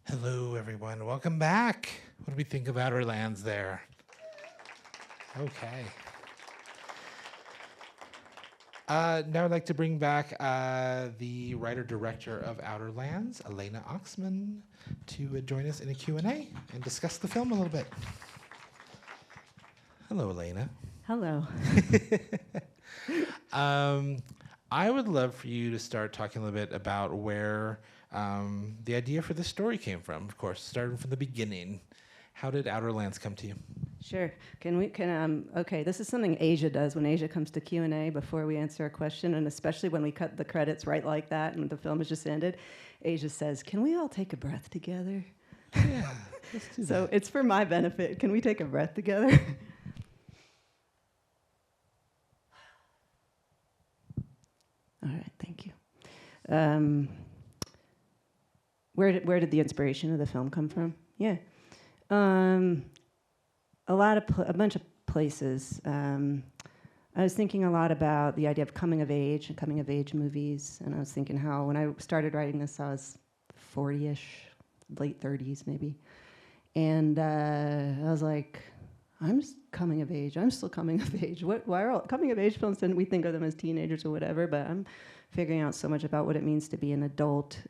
Hello, everyone. Welcome back. What do we think of OUTERLANDS there? Okay. Now I'd like to bring back the writer-director of OUTERLANDS, Elena Oxman, to join us in a Q&A and discuss the film a little bit. Hello, Elena. Hello. I would love for you to start talking a little bit about where the idea for this story came from, of course, starting from the beginning. How did OUTERLANDS come to you? Sure. Okay, this is something Asia does when Asia comes to Q&A before we answer a question, and especially when we cut the credits right like that and the film has just ended. Asia says, "Can we all take a breath together?" Yeah, let's do So that. it's for my benefit. Can we take a breath together? All right, thank you. Where did the inspiration of the film come from? Yeah. A bunch of places. I was thinking a lot about the idea of coming of age and coming of age movies, and I was thinking how when I started writing this, I was 40-ish, late 30s maybe, and I was like, I'm just coming of age. I'm still coming of age. Why are all coming of age films? We think of them as teenagers or whatever, but I'm figuring out so much about what it means to be an adult,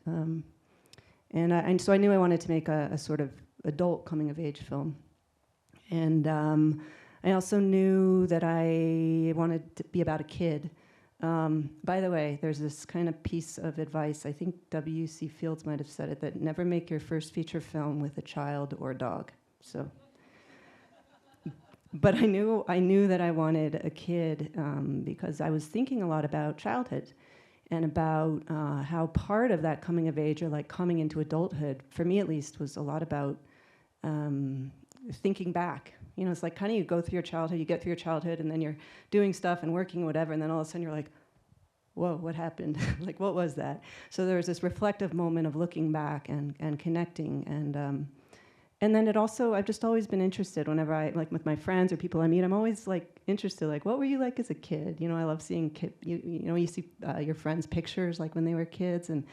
and so I knew I wanted to make a sort of adult coming of age film. And I also knew that I wanted to be about a kid. By the way, there's this kind of piece of advice, I think W.C. Fields might have said it, that never make your first feature film with a child or a dog. So, but I knew that I wanted a kid because I was thinking a lot about childhood and about how part of that coming of age, or like coming into adulthood, for me at least, was a lot about thinking back. You know, it's like kind of you go through your childhood, you get through your childhood, and then you're doing stuff and working, whatever, and then all of a sudden you're like, whoa, what happened? Like, what was that? So there was this reflective moment of looking back and connecting, and then it also, I've just always been interested whenever I, like with my friends or people I meet, I'm always like interested, like, what were you like as a kid? You know, I love seeing, you see your friends' pictures like when they were kids, and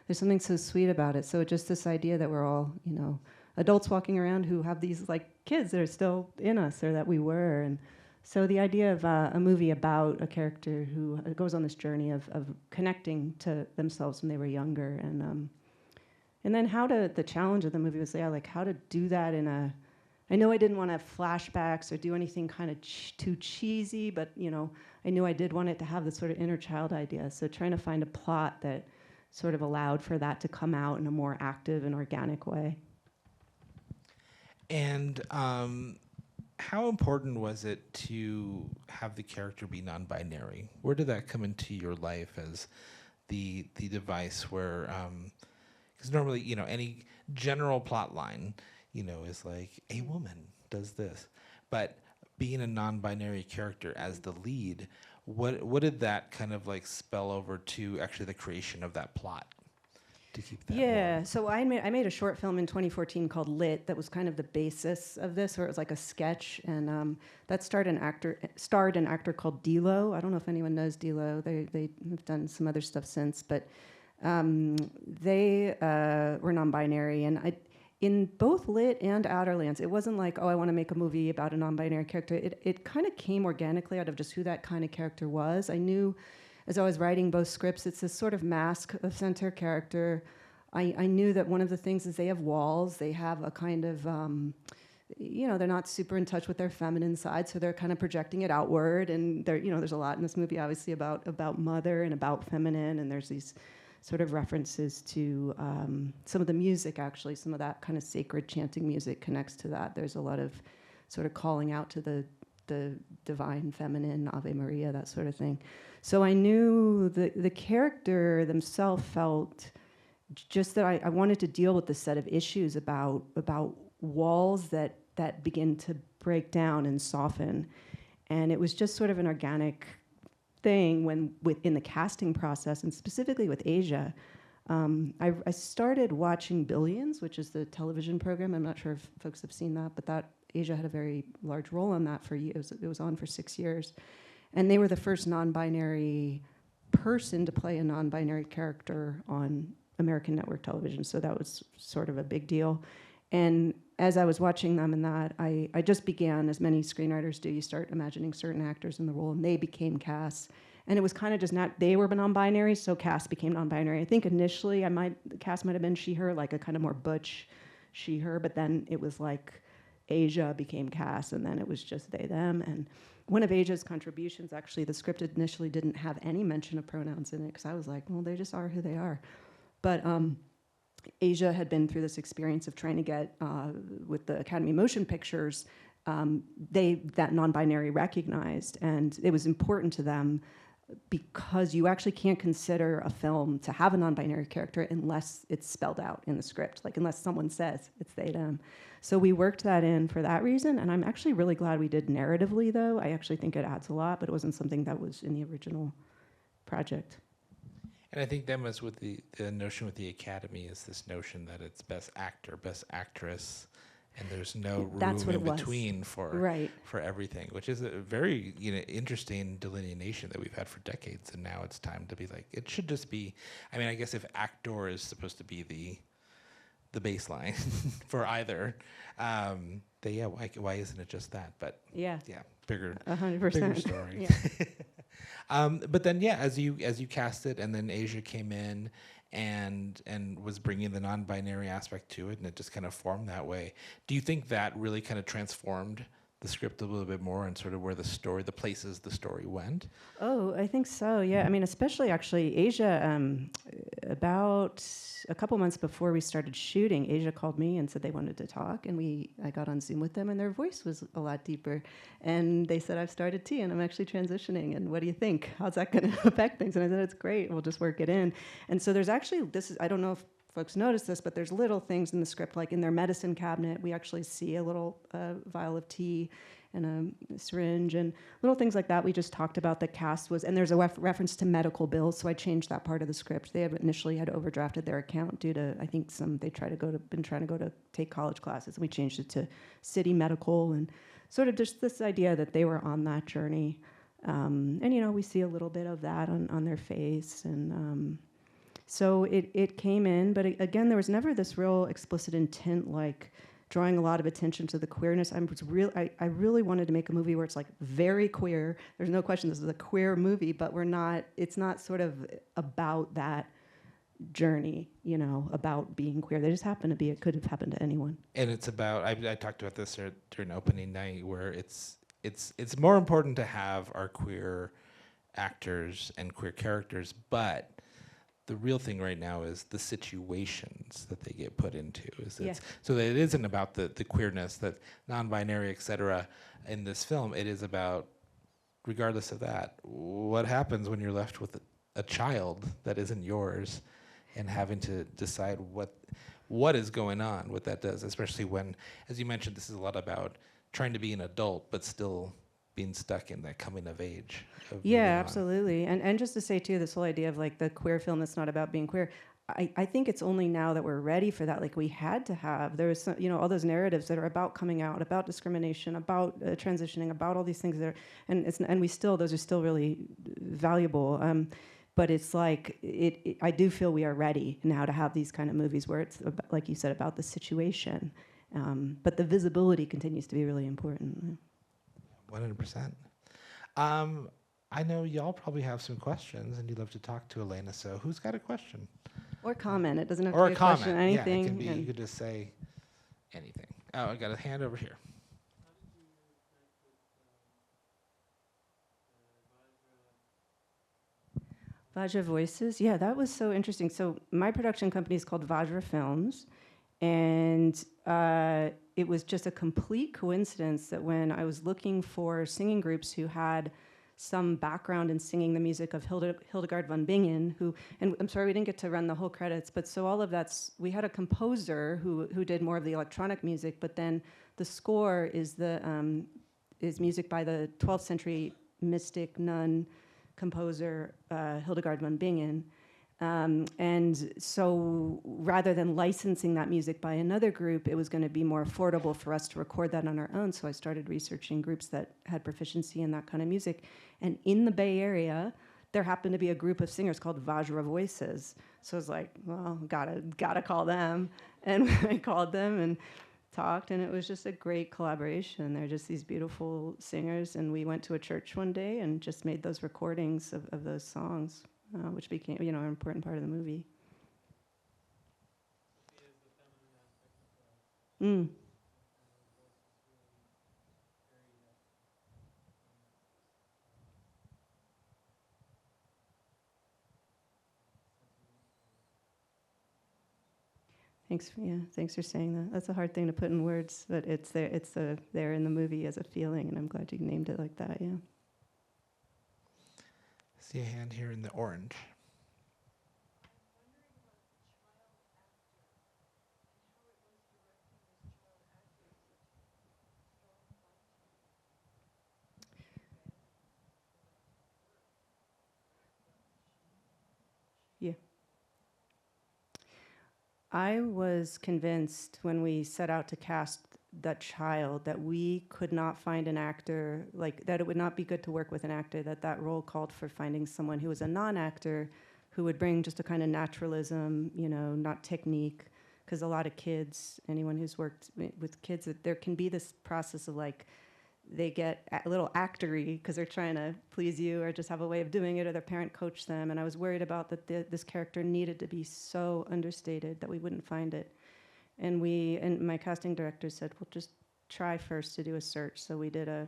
there's something so sweet about it. So just this idea that we're all, adults walking around who have these like kids that are still in us, or that we were. And so the idea of a movie about a character who goes on this journey of connecting to themselves when they were younger, and then the challenge of the movie was, like how to do that I know I didn't want to have flashbacks or do anything kind of too cheesy, but I knew I did want it to have this sort of inner child idea. So trying to find a plot that sort of allowed for that to come out in a more active and organic way. And how important was it to have the character be non-binary? Where did that come into your life as the device where, because normally, any general plot line, is like a woman does this, but being a non-binary character as the lead, what did that kind of like spell over to actually the creation of that plot? To keep that Yeah, so I made a short film in 2014 called Lit that was kind of the basis of this, where it was like a sketch, and that starred an actor called D-Lo. I don't know if anyone knows D-Lo. They have done some other stuff since, but they were non-binary, and in both Lit and OUTERLANDS, it wasn't like, oh, I want to make a movie about a non-binary character. It kind of came organically out of just who that kind of character was. I knew, as I was writing both scripts, it's this sort of mask of center character. I knew that one of the things is they have walls. They have a kind of, they're not super in touch with their feminine side, so they're kind of projecting it outward. And there's a lot in this movie, obviously, about mother and about feminine, and there's these sort of references to some of the music, actually. Some of that kind of sacred chanting music connects to that. There's a lot of sort of calling out to the divine feminine, Ave Maria, that sort of thing. So I knew the character themselves felt just that I wanted to deal with this set of issues about walls that begin to break down and soften. And it was just sort of an organic thing in the casting process, and specifically with Asia. I started watching Billions, which is the television program. I'm not sure if folks have seen that, but Asia had a very large role on that for years. It was on for 6 years. And they were the first non-binary person to play a non-binary character on American network television, so that was sort of a big deal. And as I was watching them in that, I just began, as many screenwriters do, you start imagining certain actors in the role, and they became Cass. And it was kind of just not, they were non-binary, so Cass became non-binary. I think initially Cass might have been she, her, like a kind of more butch she, her, but then it was like Asia became Cass, and then it was just they, them. And one of Asia's contributions, actually, the script initially didn't have any mention of pronouns in it, because I was like, well, they just are who they are. But Asia had been through this experience of trying to get, with the Academy Motion Pictures, that non-binary recognized, and it was important to them because you actually can't consider a film to have a non-binary character unless it's spelled out in the script, like unless someone says it's they, them. So we worked that in for that reason, and I'm actually really glad we did narratively, though. I actually think it adds a lot, but it wasn't something that was in the original project. And I think that was with the notion with the Academy is this notion that it's best actor, best actress, and there's no room in between for everything, which is a very interesting delineation that we've had for decades, and now it's time to be like, it should just be, I mean, I guess if actor is supposed to be the baseline for either, then yeah, why isn't it just that? But yeah, bigger 100%. bigger story. But then as you cast it, and then Asia came in and was bringing the non-binary aspect to it, and it just kind of formed that way. Do you think that really kind of transformed the script a little bit more, and sort of where the places the story went? Oh, I think so, yeah. I mean, especially actually Asia, about a couple months before we started shooting, Asia called me and said they wanted to talk, and I got on Zoom with them, and their voice was a lot deeper. And they said, I've started T, and I'm actually transitioning, and what do you think? How's that going to affect things? And I said, it's great, we'll just work it in. And so there's actually, I don't know if folks notice this, but there's little things in the script, like in their medicine cabinet, we actually see a little vial of tea and a syringe, and little things like that. We just talked about the cast was, and there's a reference to medical bills, so I changed that part of the script. They initially had overdrafted their account due to, I think, been trying to go to take college classes, and we changed it to city medical, and sort of just this idea that they were on that journey. And we see a little bit of that on their face, and so it came in, but again, there was never this real explicit intent, like drawing a lot of attention to the queerness. I really wanted to make a movie where it's like very queer. There's no question this is a queer movie, but it's not sort of about that journey, about being queer. They just happen to be, it could have happened to anyone. And it's about, I talked about this during opening night, where it's more important to have our queer actors and queer characters, but the real thing right now is the situations that they get put into. So that it isn't about the queerness, that non-binary, et cetera, in this film. It is about, regardless of that, what happens when you're left with a child that isn't yours, and having to decide what is going on, what that does, especially when, as you mentioned, this is a lot about trying to be an adult, but still being stuck in that coming of age. Yeah, absolutely. And just to say too, this whole idea of like the queer film that's not about being queer, I think it's only now that we're ready for that. Like we had to have, there was some, all those narratives that are about coming out, about discrimination, about transitioning, about all these things that are, and those are still really valuable. But it's like, I do feel we are ready now to have these kind of movies where it's, like you said, about the situation. But the visibility continues to be really important. 100%. I know y'all probably have some questions, and you'd love to talk to Elena. So who's got a question? Or comment. It doesn't have to be a question. Anything. Yeah, it can be. You could just say anything. Oh, I got a hand over here. Vajra Voices. Yeah, that was so interesting. So my production company is called Vajra Films, and it was just a complete coincidence that when I was looking for singing groups who had some background in singing the music of Hildegard von Bingen, and I'm sorry we didn't get to run the whole credits, but so all of we had a composer who did more of the electronic music, but then the score is music by the 12th century mystic nun composer Hildegard von Bingen. And so rather than licensing that music by another group, it was going to be more affordable for us to record that on our own. So I started researching groups that had proficiency in that kind of music. And in the Bay Area, there happened to be a group of singers called Vajra Voices. So I was like, well, gotta call them. And I called them and talked, and it was just a great collaboration. They're just these beautiful singers, and we went to a church one day and just made those recordings of those songs, which became, an important part of the movie. Mm. Thanks for saying that. That's a hard thing to put in words, but it's there in the movie as a feeling, and I'm glad you named it like that. Yeah. See a hand here in the orange. Yeah. I was convinced when we set out to cast that child that we could not find an actor, like that it would not be good to work with an actor, that role called for finding someone who was a non-actor who would bring just a kind of naturalism, not technique. Because a lot of kids, anyone who's worked with kids, there can be this process of like, they get a little actory because they're trying to please you or just have a way of doing it, or their parent coached them. And I was worried about that this character needed to be so understated that we wouldn't find it. And my casting director said, well, just try first to do a search. So we did a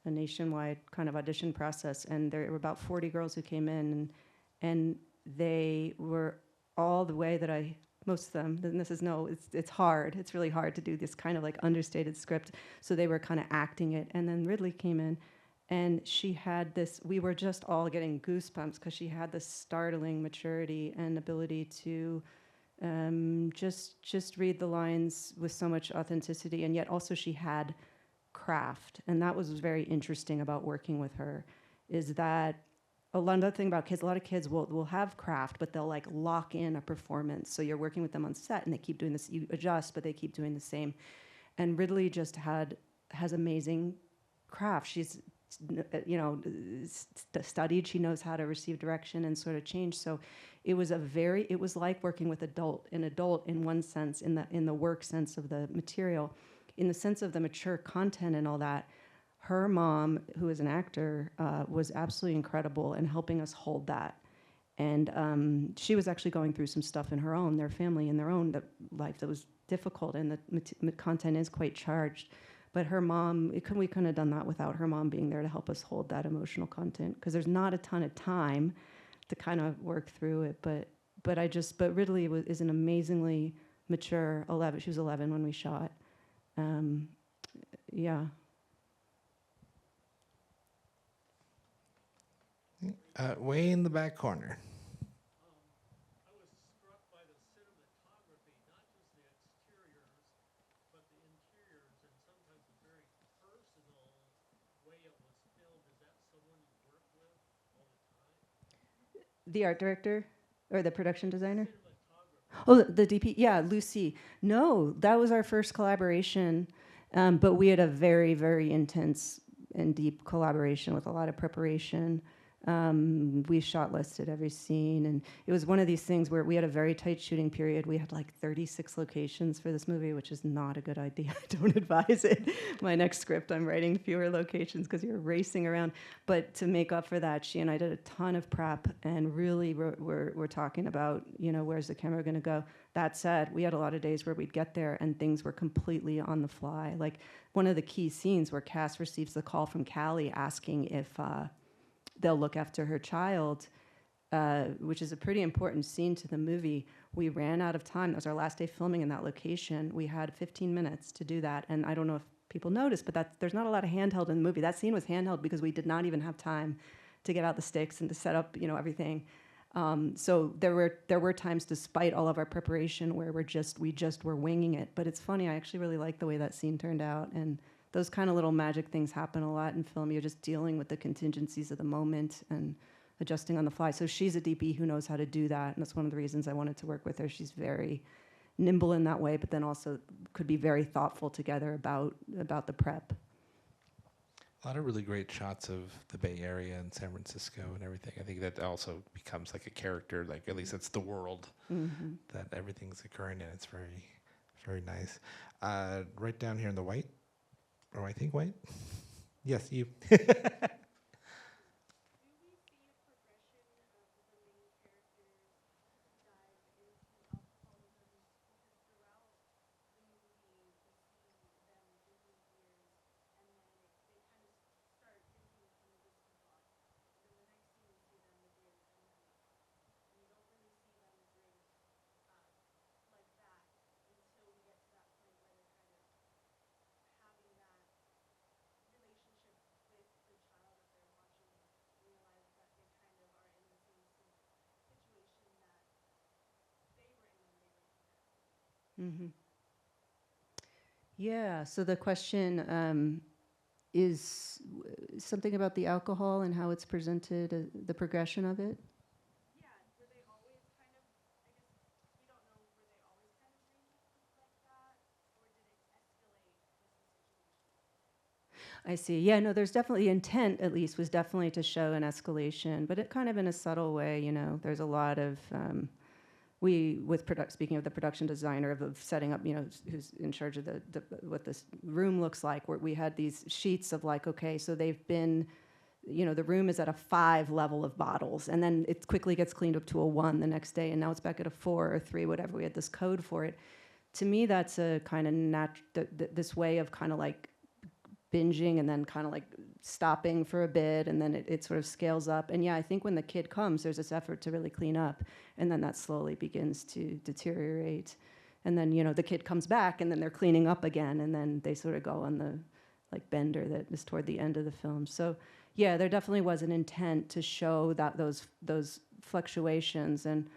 nationwide kind of audition process, and there were about 40 girls who came in, and they were all the way that most of them, and it's hard. It's really hard to do this kind of like understated script. So they were kind of acting it. And then Ridley came in, and she had this, we were just all getting goosebumps because she had this startling maturity and ability to just read the lines with so much authenticity. And yet also she had craft. And that was very interesting about working with her, is that another thing about kids, a lot of kids will have craft, but they'll like lock in a performance. So you're working with them on set and they keep doing this, you adjust, but they keep doing the same. And Ridley just has amazing craft. She's, studied, she knows how to receive direction and sort of change. So it was like working with an adult in one sense, in the work sense of the material, in the sense of the mature content and all that. Her mom, who is an actor, was absolutely incredible in helping us hold that. And she was actually going through some stuff in their family, in their own life that was difficult, and the content is quite charged. But her mom, we couldn't have done that without her mom being there to help us hold that emotional content, because there's not a ton of time to kind of work through it. But Ridley is an amazingly mature 11. She was 11 when we shot. Yeah. Way in the back corner. I was struck by the cinematography, not just the exteriors, but the interiors, and sometimes the very personal way it was filmed. Is that someone you work with all the time? The art director or the production designer? Cinematography. Oh, the DP. Yeah, Lucy. No, that was our first collaboration, but we had a very, very intense and deep collaboration with a lot of preparation. We shot listed every scene, and it was one of these things where we had a very tight shooting period. We had like 36 locations for this movie, which is not a good idea. I don't advise it. My next script, I'm writing fewer locations because you're racing around. But to make up for that, she and I did a ton of prep, and really we're talking about, where's the camera going to go? That said, we had a lot of days where we'd get there and things were completely on the fly. Like one of the key scenes where Cass receives the call from Kalli asking if they'll look after her child, which is a pretty important scene to the movie. We ran out of time. That was our last day filming in that location. We had 15 minutes to do that. And I don't know if people noticed, but there's not a lot of handheld in the movie. That scene was handheld because we did not even have time to get out the sticks and to set up, everything. So there were times, despite all of our preparation, where we just were winging it. But it's funny, I actually really like the way that scene turned out. And those kind of little magic things happen a lot in film. You're just dealing with the contingencies of the moment and adjusting on the fly. So she's a DP who knows how to do that, and that's one of the reasons I wanted to work with her. She's very nimble in that way, but then also could be very thoughtful together about the prep. A lot of really great shots of the Bay Area and San Francisco and everything. I think that also becomes like a character, like at least it's the world Mm-hmm. that everything's occurring in. It's very, very nice. Right down here in the white, or I think white. Yes, you. Mm-hmm. Yeah. So the question is something about the alcohol and how it's presented, the progression of it. I see. Yeah, no, there's definitely intent, at least, was definitely to show an escalation, but it kind of in a subtle way, you know. There's a lot of, speaking of the production designer of setting up, you know, who's in charge of what this room looks like, where we had these sheets of like, okay, so they've been, you know, the room is at a 5 level of bottles, and then it quickly gets cleaned up to a 1 the next day, and now it's back at a 4 or 3, whatever. We had this code for it. To me, that's a kind of this way of kind of like binging and then kind of like stopping for a bit, and then it sort of scales up. And yeah, I think when the kid comes, there's this effort to really clean up, and then that slowly begins to deteriorate. And then, you know, the kid comes back, and then they're cleaning up again, and then they sort of go on the like bender that is toward the end of the film. So yeah, there definitely was an intent to show that those fluctuations, and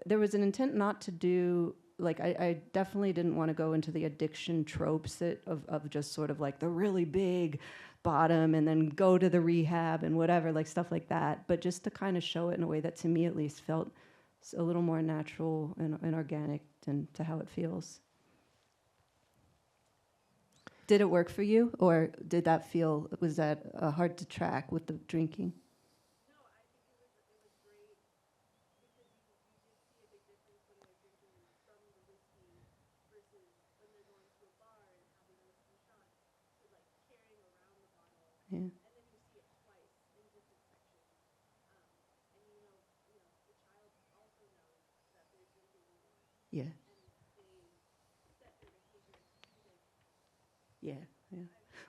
there was an intent not to do, like, I definitely didn't want to go into the addiction tropes of just sort of like the really big bottom and then go to the rehab and whatever, like stuff like that, but just to kind of show it in a way that to me at least felt a little more natural and organic and to how it feels. Did it work for you, or was that hard to track with the drinking? Yeah. Yeah. Yeah, yeah.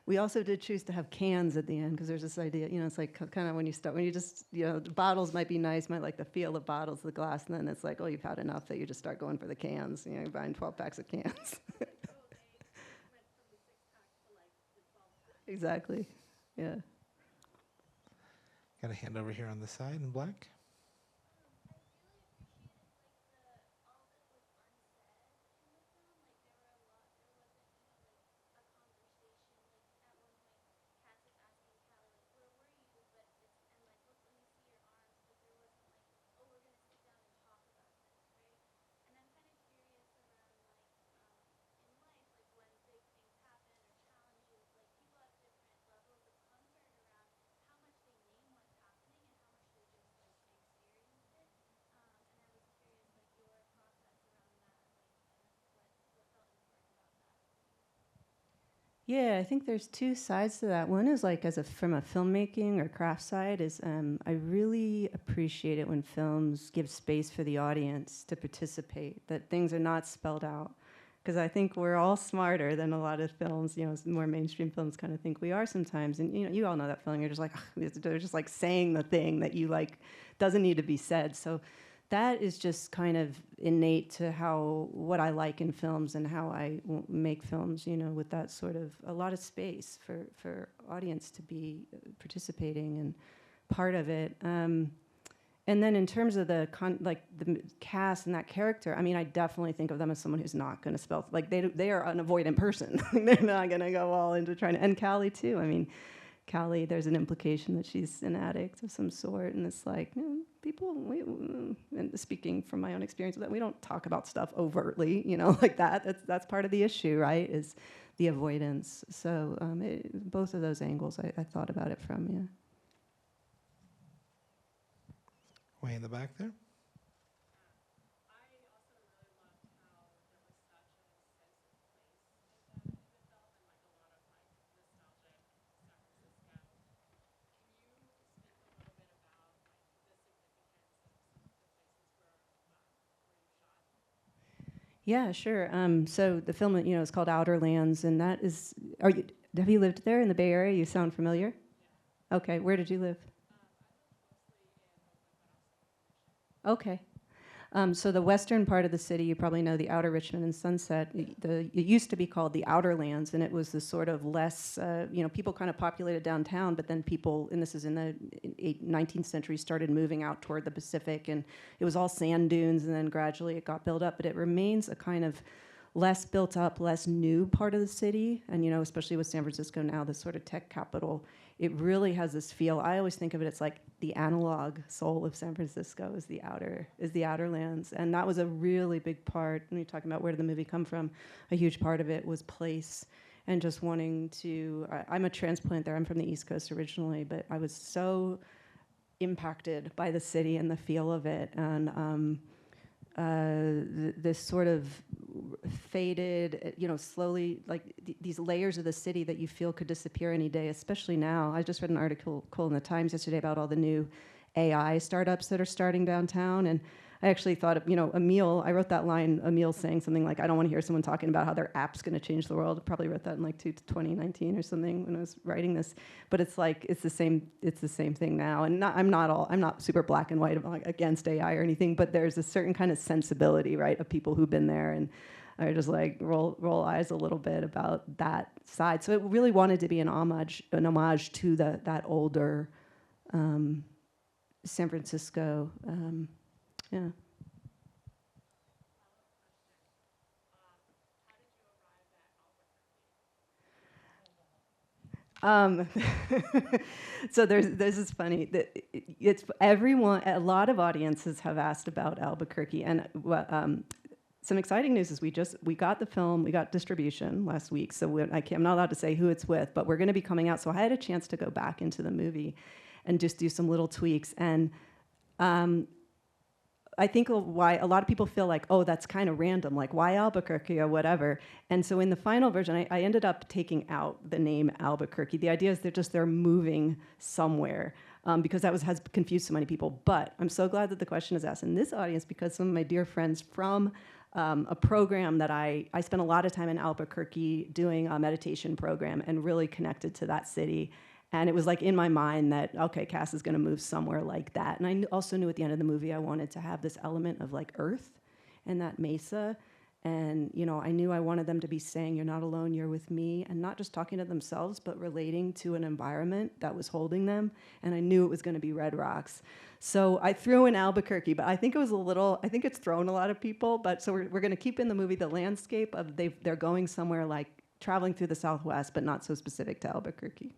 We also did choose to have cans at the end because there's this idea, you know, it's like kind of when you just, you know, the bottles might be nice, might like the feel of bottles, the glass, and then it's like, oh, you've had enough that you just start going for the cans, you know, buying 12 packs of cans. Exactly, yeah. Got a hand over here on the side in black. Yeah, I think there's two sides to that. One is like from a filmmaking or craft side is I really appreciate it when films give space for the audience to participate, that things are not spelled out. Because I think we're all smarter than a lot of films, you know, more mainstream films kind of think we are sometimes. And you know, you all know that feeling. You're just like, they're just like saying the thing that you like doesn't need to be said. So that is just kind of innate to what I like in films and how I make films, you know, with that sort of a lot of space for audience to be participating and part of it. And then in terms of the cast and that character, I mean, I definitely think of them as someone who's not going to spell, like they are an avoidant person. They're not going to go all into trying to, and Kalli too. I mean, Kalli, there's an implication that she's an addict of some sort, and it's like people. And speaking from my own experience, that we don't talk about stuff overtly, like that. That's part of the issue, right? Is the avoidance. So both of those angles, I thought about it from. Yeah. Way in the back there. Yeah, sure. So the film, is called OUTERLANDS, and that is. Have you lived there in the Bay Area? You sound familiar. Okay, where did you live? Okay. So the western part of the city, you probably know the Outer Richmond and Sunset. It used to be called the Outerlands, and it was this sort of less, people kind of populated downtown, but then people, and this is in the 19th century, started moving out toward the Pacific, and it was all sand dunes, and then gradually it got built up, but it remains a kind of less built up, less new part of the city, and especially with San Francisco now, this sort of tech capital, it really has this feel. I always think of it as like the analog soul of San Francisco is the Outerlands, and that was a really big part. When you're talking about where did the movie come from, a huge part of it was place, and just wanting to. I'm a transplant there. I'm from the East Coast originally, but I was so impacted by the city and the feel of it, and this sort of faded, slowly, like these layers of the city that you feel could disappear any day, especially now. I just read an article in the Times yesterday about all the new AI startups that are starting downtown, and I actually thought of, Emil, I wrote that line, Emil saying something like, I don't want to hear someone talking about how their app's going to change the world. I probably wrote that in like 2019 or something when I was writing this. But it's like, it's the same thing now. And I'm not super black and white against AI or anything, but there's a certain kind of sensibility, right, of people who've been there. And I just like roll eyes a little bit about that side. So it really wanted to be an homage to that older San Francisco. Yeah. So this is funny. It's everyone. A lot of audiences have asked about Albuquerque, and some exciting news is we got the film, we got distribution last week. So I'm not allowed to say who it's with, but we're going to be coming out. So I had a chance to go back into the movie and just do some little tweaks. And I think why a lot of people feel like, oh, that's kind of random, like why Albuquerque or whatever. And so in the final version, I ended up taking out the name Albuquerque. The idea is they're moving somewhere, because that has confused so many people. But I'm so glad that the question is asked in this audience, because some of my dear friends from a program that I spent a lot of time in Albuquerque doing a meditation program and really connected to that city. And it was like in my mind that, okay, Cass is going to move somewhere like that. And I also knew at the end of the movie I wanted to have this element of like earth and that mesa. And, I knew I wanted them to be saying, you're not alone, you're with me. And not just talking to themselves, but relating to an environment that was holding them. And I knew it was going to be Red Rocks. So I threw in Albuquerque, but I think it's thrown a lot of people. But so we're going to keep in the movie the landscape of they're going somewhere like traveling through the Southwest, but not so specific to Albuquerque.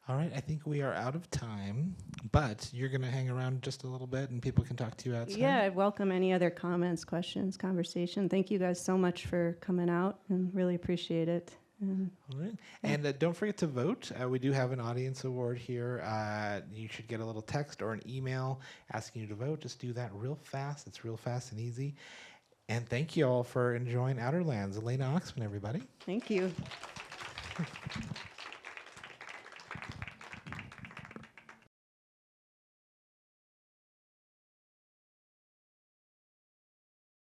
All right, I think we are out of time, but you're going to hang around just a little bit and people can talk to you outside. Yeah, I welcome any other comments, questions, conversation. Thank you guys so much for coming out and really appreciate it. All right. And don't forget to vote. We do have an audience award here. You should get a little text or an email asking you to vote. Just do that real fast. It's real fast and easy. And thank you all for enjoying Outerlands. Elena Oxman, everybody. Thank you.